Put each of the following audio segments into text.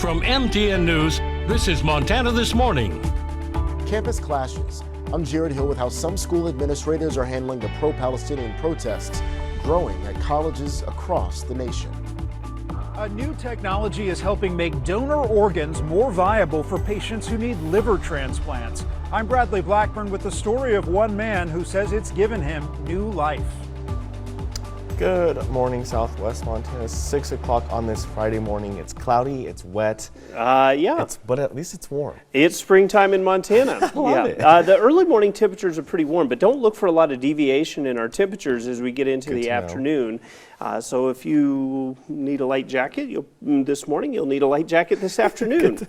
From MTN News, this is Montana This Morning. Campus clashes. I'm Jared Hill with how some school administrators are handling the pro-Palestinian protests growing at colleges across the nation. A new technology is helping make donor organs more viable for patients who need liver transplants. I'm Bradley Blackburn with the story of one man who says it's given him new life. Good morning, Southwest Montana. 6 o'clock on this Friday morning. It's cloudy, it's wet. Yeah. But at least it's warm. It's springtime in Montana. Love it. The early morning temperatures are pretty warm, but don't look for a lot of deviation in our temperatures as we get into the afternoon. So if you need a light jacket this morning, you'll need a light jacket this afternoon.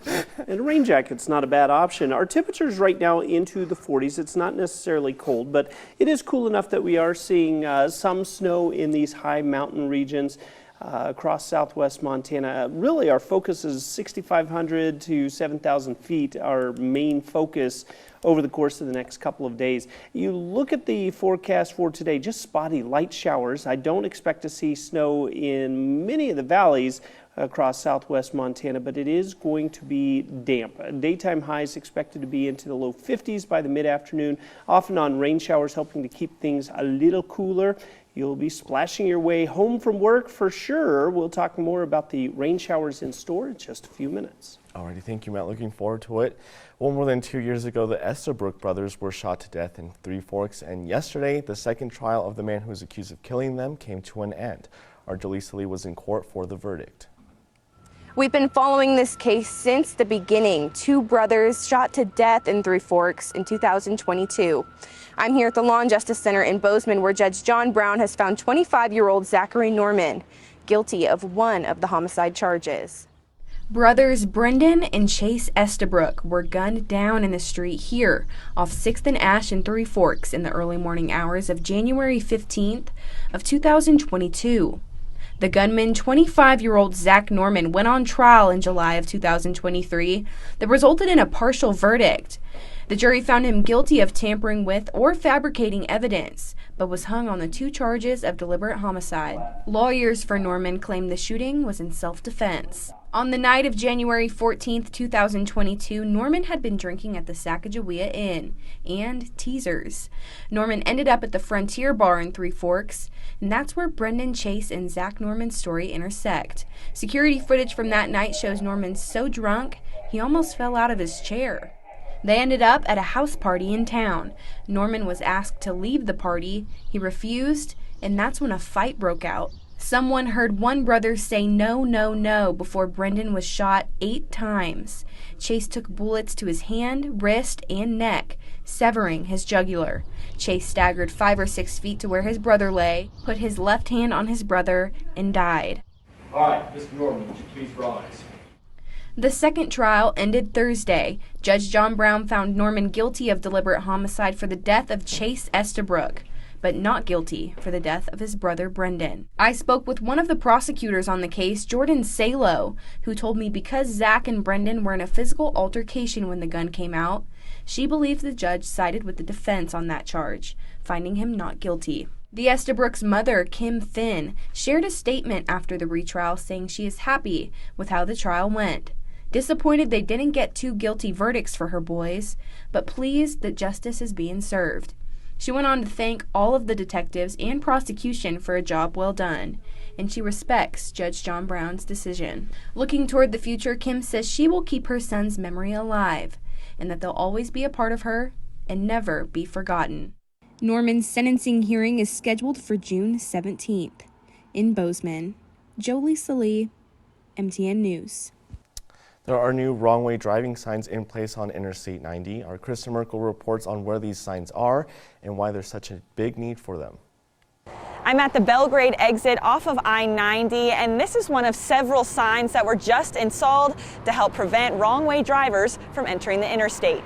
And a rain jacket's not a bad option. Our temperatures right now into the 40s. It's not necessarily cold, but it is cool enough that we are seeing some snow in these high mountain regions across southwest Montana. Really, our focus is 6,500 to 7,000 feet, our main focus over the course of the next couple of days. You look at the forecast for today, just spotty light showers. I don't expect to see snow in many of the valleys across southwest Montana, but it is going to be damp. Daytime highs expected to be into the low 50s by the mid-afternoon, off and on rain showers helping to keep things a little cooler. You'll be splashing your way home from work for sure. We'll talk more about the rain showers in store in just a few minutes. Alrighty, thank you, Matt. Looking forward to it. Well, more than 2 years ago, the Estabrook brothers were shot to death in Three Forks, and yesterday, the second trial of the man who was accused of killing them came to an end. Our Jaleesa Lee was in court for the verdict. We've been following this case since the beginning. Two brothers shot to death in Three Forks in 2022. I'm here at the Law and Justice Center in Bozeman, where Judge John Brown has found 25-year-old Zachary Norman guilty of one of the homicide charges. Brothers Brendan and Chase Estabrook were gunned down in the street here off 6th and Ash in Three Forks in the early morning hours of January 15th of 2022. The gunman, 25-year-old Zach Norman, went on trial in July of 2023 that resulted in a partial verdict. The jury found him guilty of tampering with or fabricating evidence, but was hung on the two charges of deliberate homicide. Lawyers for Norman claimed the shooting was in self-defense. On the night of January 14th, 2022, Norman had been drinking at the Sacagawea Inn and Teasers. Norman ended up at the Frontier Bar in Three Forks, and that's where Brendan Chase and Zach Norman's story intersect. Security footage from that night shows Norman so drunk, he almost fell out of his chair. They ended up at a house party in town. Norman was asked to leave the party. He refused, and that's when a fight broke out. Someone heard one brother say no, no, no before Brendan was shot 8 times. Chase took bullets to his hand, wrist, and neck, severing his jugular. Chase staggered 5 or 6 feet to where his brother lay, put his left hand on his brother, and died. All right, Mr. Norman, would you please rise? The second trial ended Thursday. Judge John Brown found Norman guilty of deliberate homicide for the death of Chase Estabrook, but not guilty for the death of his brother Brendan. I spoke with one of the prosecutors on the case, Jordan Salo, who told me because Zach and Brendan were in a physical altercation when the gun came out, she believed the judge sided with the defense on that charge, finding him not guilty. The Estabrook's mother, Kim Finn, shared a statement after the retrial saying she is happy with how the trial went. Disappointed they didn't get 2 guilty verdicts for her boys, but pleased that justice is being served. She went on to thank all of the detectives and prosecution for a job well done, and she respects Judge John Brown's decision. Looking toward the future, Kim says she will keep her son's memory alive, and that they'll always be a part of her and never be forgotten. Norman's sentencing hearing is scheduled for June 17th. In Bozeman, Jaleesa Lee, MTN News. There are new wrong-way driving signs in place on Interstate 90. Our Krista Merkel reports on where these signs are and why there's such a big need for them. I'm at the Belgrade exit off of I-90, and this is one of several signs that were just installed to help prevent wrong-way drivers from entering the interstate.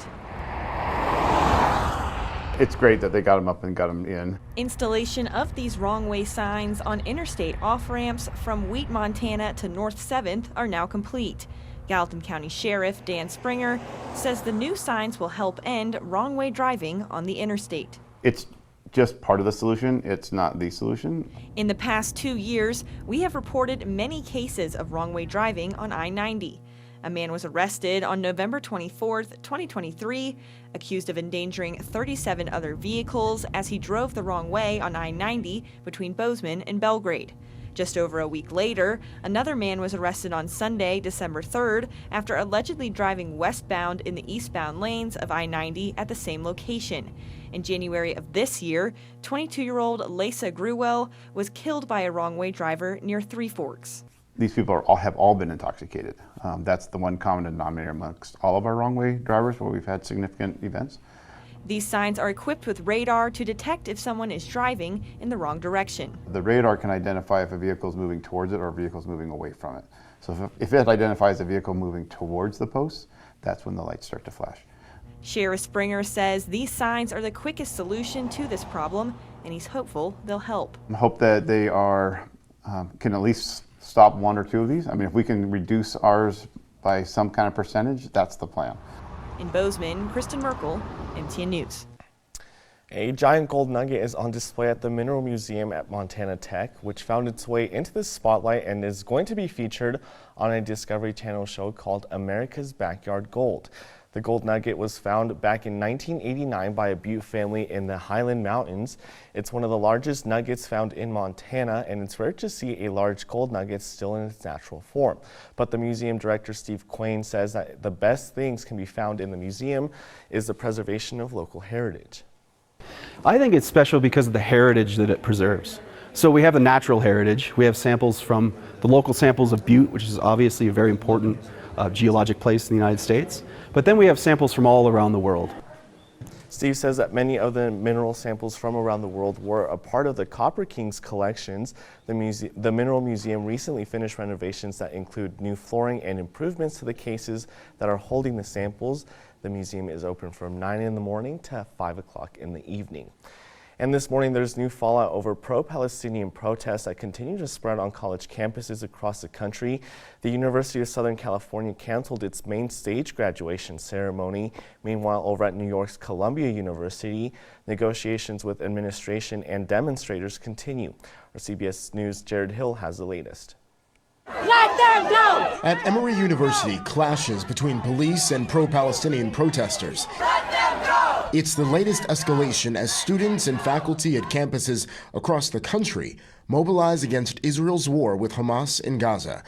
It's great that they got them up and got them in. Installation of these wrong-way signs on interstate off-ramps from Wheat, Montana to North 7th are now complete. Gallatin County Sheriff Dan Springer says the new signs will help end wrong-way driving on the interstate. It's just part of the solution. It's not the solution. In the past 2 years, we have reported many cases of wrong-way driving on I-90. A man was arrested on November 24, 2023, accused of endangering 37 other vehicles as he drove the wrong way on I-90 between Bozeman and Belgrade. Just over a week later, another man was arrested on Sunday, December 3rd, after allegedly driving westbound in the eastbound lanes of I-90 at the same location. In January of this year, 22-year-old Lisa Gruwell was killed by a wrong-way driver near Three Forks. These people have all been intoxicated. That's the one common denominator amongst all of our wrong-way drivers where we've had significant events. These signs are equipped with radar to detect if someone is driving in the wrong direction. The radar can identify if a vehicle is moving towards it or a vehicle is moving away from it. So if it identifies a vehicle moving towards the post, that's when the lights start to flash. Sheriff Springer says these signs are the quickest solution to this problem, and he's hopeful they'll help. I hope that they can at least stop one or two of these. I mean, if we can reduce ours by some kind of percentage, that's the plan. In Bozeman, Kristen Merkel, MTN News. A giant gold nugget is on display at the Mineral Museum at Montana Tech, which found its way into the spotlight and is going to be featured on a Discovery Channel show called America's Backyard Gold. The gold nugget was found back in 1989 by a Butte family in the Highland Mountains. It's one of the largest nuggets found in Montana, and it's rare to see a large gold nugget still in its natural form. But the museum director, Steve Quain, says that the best things can be found in the museum is the preservation of local heritage. I think it's special because of the heritage that it preserves. So we have the natural heritage. We have samples from the local samples of Butte, which is obviously a very important geologic place in the United States. But then we have samples from all around the world. Steve says that many of the mineral samples from around the world were a part of the Copper Kings collections. The Mineral Museum recently finished renovations that include new flooring and improvements to the cases that are holding the samples. The museum is open from 9 in the morning to 5 o'clock in the evening. And this morning, there's new fallout over pro-Palestinian protests that continue to spread on college campuses across the country. The University of Southern California canceled its main stage graduation ceremony. Meanwhile, over at New York's Columbia University, negotiations with administration and demonstrators continue. Our CBS News' Jared Hill has the latest. Let them go! At Emory University, clashes between police and pro-Palestinian protesters. Let them go! It's the latest escalation as students and faculty at campuses across the country mobilize against Israel's war with Hamas in Gaza.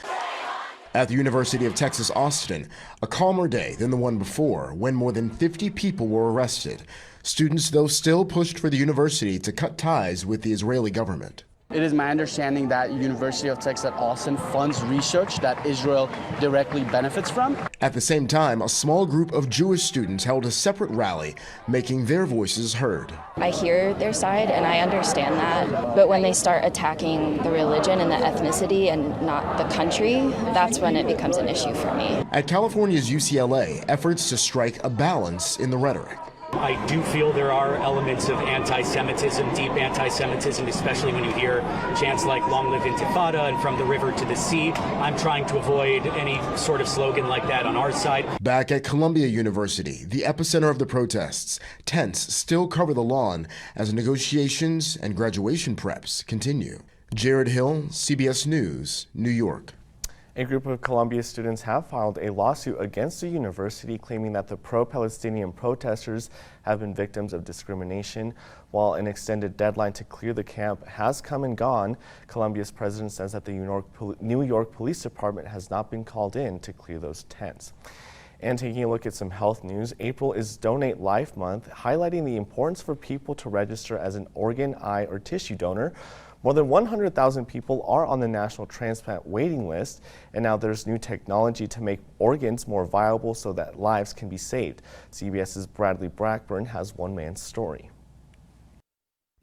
At the University of Texas, Austin, a calmer day than the one before when more than 50 people were arrested. Students, though, still pushed for the university to cut ties with the Israeli government. It is my understanding that University of Texas at Austin funds research that Israel directly benefits from. At the same time, a small group of Jewish students held a separate rally, making their voices heard. I hear their side and I understand that, but when they start attacking the religion and the ethnicity and not the country, that's when it becomes an issue for me. At California's UCLA, efforts to strike a balance in the rhetoric. I do feel there are elements of anti-Semitism, deep anti-Semitism, especially when you hear chants like "Long live Intifada" and "From the river to the sea." I'm trying to avoid any sort of slogan like that on our side. Back at Columbia University, the epicenter of the protests, tents still cover the lawn as negotiations and graduation preps continue. Jared Hill, CBS News, New York. A group of Columbia students have filed a lawsuit against the university claiming that the pro-Palestinian protesters have been victims of discrimination. While an extended deadline to clear the camp has come and gone, Columbia's president says that the New York Police Department has not been called in to clear those tents. And taking a look at some health news, April is Donate Life Month, highlighting the importance for people to register as an organ, eye, or tissue donor. More than 100,000 people are on the national transplant waiting list, and now there's new technology to make organs more viable so that lives can be saved. CBS's Bradley Blackburn has one man's story.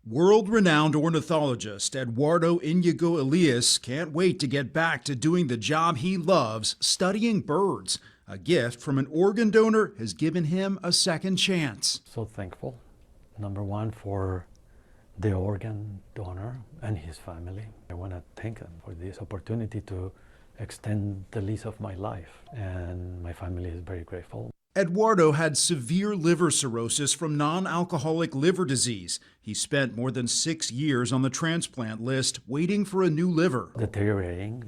World-renowned ornithologist Eduardo Inigo Elias can't wait to get back to doing the job he loves, studying birds. A gift from an organ donor has given him a second chance. So thankful, number one, for the organ donor and his family. I want to thank them for this opportunity to extend the lease of my life, and my family is very grateful. Eduardo had severe liver cirrhosis from non-alcoholic liver disease. He spent more than 6 years on the transplant list waiting for a new liver. Deteriorating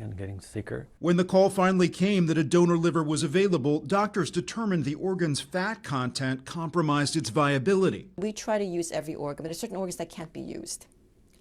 and getting sicker. When the call finally came that a donor liver was available, doctors determined the organ's fat content compromised its viability. We try to use every organ, but there are certain organs that can't be used,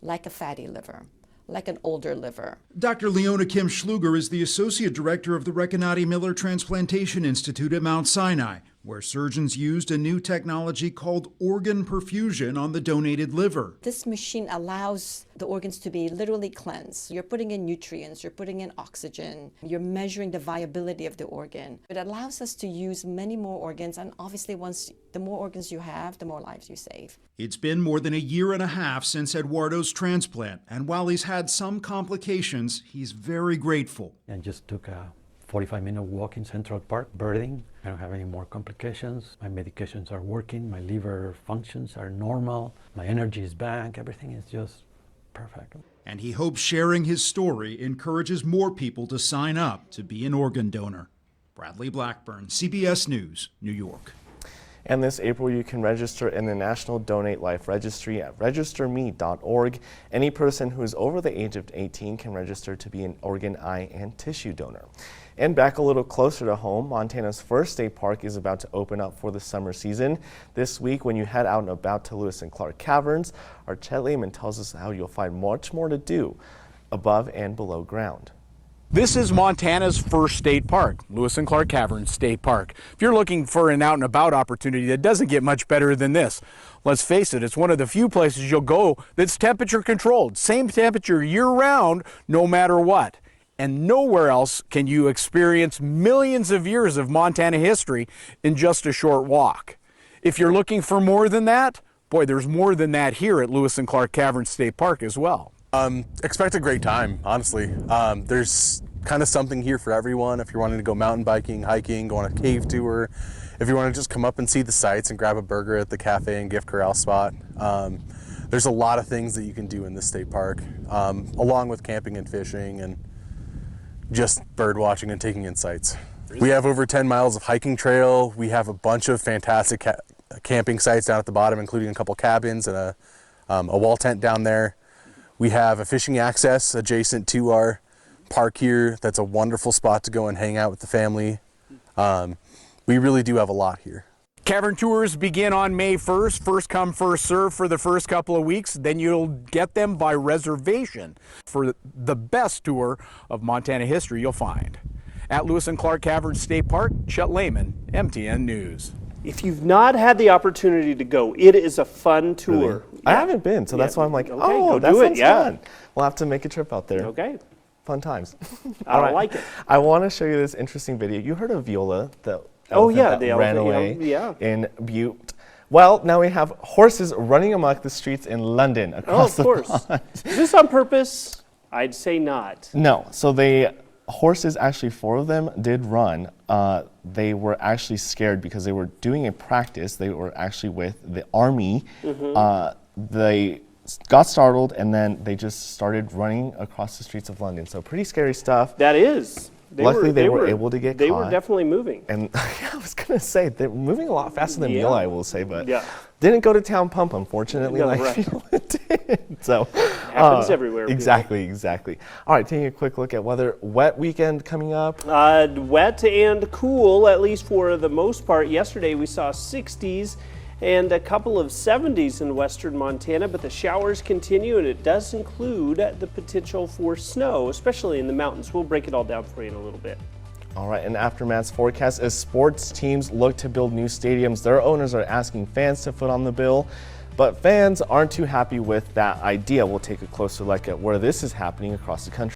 like a fatty liver, like an older liver. Dr. Leona Kim Schluger is the Associate Director of the Recanati Miller Transplantation Institute at Mount Sinai, where surgeons used a new technology called organ perfusion on the donated liver. This machine allows the organs to be literally cleansed. You're putting in nutrients, you're putting in oxygen, you're measuring the viability of the organ. It allows us to use many more organs, and obviously the more organs you have, the more lives you save. It's been more than a year and a half since Eduardo's transplant, and while he's had some complications, he's very grateful. And just took a 45-minute walk in Central Park, birding. I don't have any more complications. My medications are working, my liver functions are normal, my energy is back, everything is just perfect. And he hopes sharing his story encourages more people to sign up to be an organ donor. Bradley Blackburn, CBS News, New York. And this April, you can register in the National Donate Life Registry at registerme.org. Any person who is over the age of 18 can register to be an organ, eye, and tissue donor. And back a little closer to home, Montana's first state park is about to open up for the summer season. This week, when you head out and about to Lewis and Clark Caverns, our Chet Lehman tells us how you'll find much more to do above and below ground. This is Montana's first state park, Lewis and Clark Caverns State Park. If you're looking for an out and about opportunity, that doesn't get much better than this. Let's face it, it's one of the few places you'll go that's temperature controlled, same temperature year round, no matter what. And nowhere else can you experience millions of years of Montana history in just a short walk. If you're looking for more than that, boy, there's more than that here at Lewis and Clark Caverns State Park as well. Expect a great time, honestly. There's kind of something here for everyone. If you're wanting to go mountain biking, hiking, go on a cave tour, if you want to just come up and see the sights and grab a burger at the cafe and gift corral spot. There's a lot of things that you can do in this state park, along with camping and fishing and just bird watching and taking in sights. We have over 10 miles of hiking trail. We have a bunch of fantastic camping sites down at the bottom, including a couple cabins and a wall tent down there. We have a fishing access adjacent to our park here. That's a wonderful spot to go and hang out with the family. We really do have a lot here. Cavern tours begin on May 1st, first come, first serve for the first couple of weeks. Then you'll get them by reservation for the best tour of Montana history you'll find. At Lewis and Clark Caverns State Park, Chet Lehman, MTN News. If you've not had the opportunity to go, it is a fun tour. Really? I haven't been, so that's why I'm like, okay, oh, go that do sounds it. Yeah. fun. We'll have to make a trip out there. Okay. Fun times. I like it. I want to show you this interesting video. You heard of Viola, the elephant that ran away yeah. in Butte. Well, now we have horses running amok the streets in London across the pond. Is this on purpose? I'd say not. No. So horses, actually 4 of them did run. They were actually scared because they were doing a practice. They were actually with the army. They got startled and then they just started running across the streets of London. So pretty scary stuff. That is. Luckily, they were able to get caught. They were definitely moving. And I was going to say, they're moving a lot faster than Viola, I will say, but yeah. Didn't go to town pump, unfortunately, No, like right. Viola did. So, happens everywhere. Exactly. All right, taking a quick look at weather. Wet weekend coming up. Wet and cool, at least for the most part. Yesterday, we saw 60s. And a couple of 70s in western Montana, but the showers continue, and it does include the potential for snow, especially in the mountains. We'll break it all down for you in a little bit. All right, and Aftermath's forecast, as sports teams look to build new stadiums, their owners are asking fans to foot on the bill, but fans aren't too happy with that idea. We'll take a closer look at where this is happening across the country.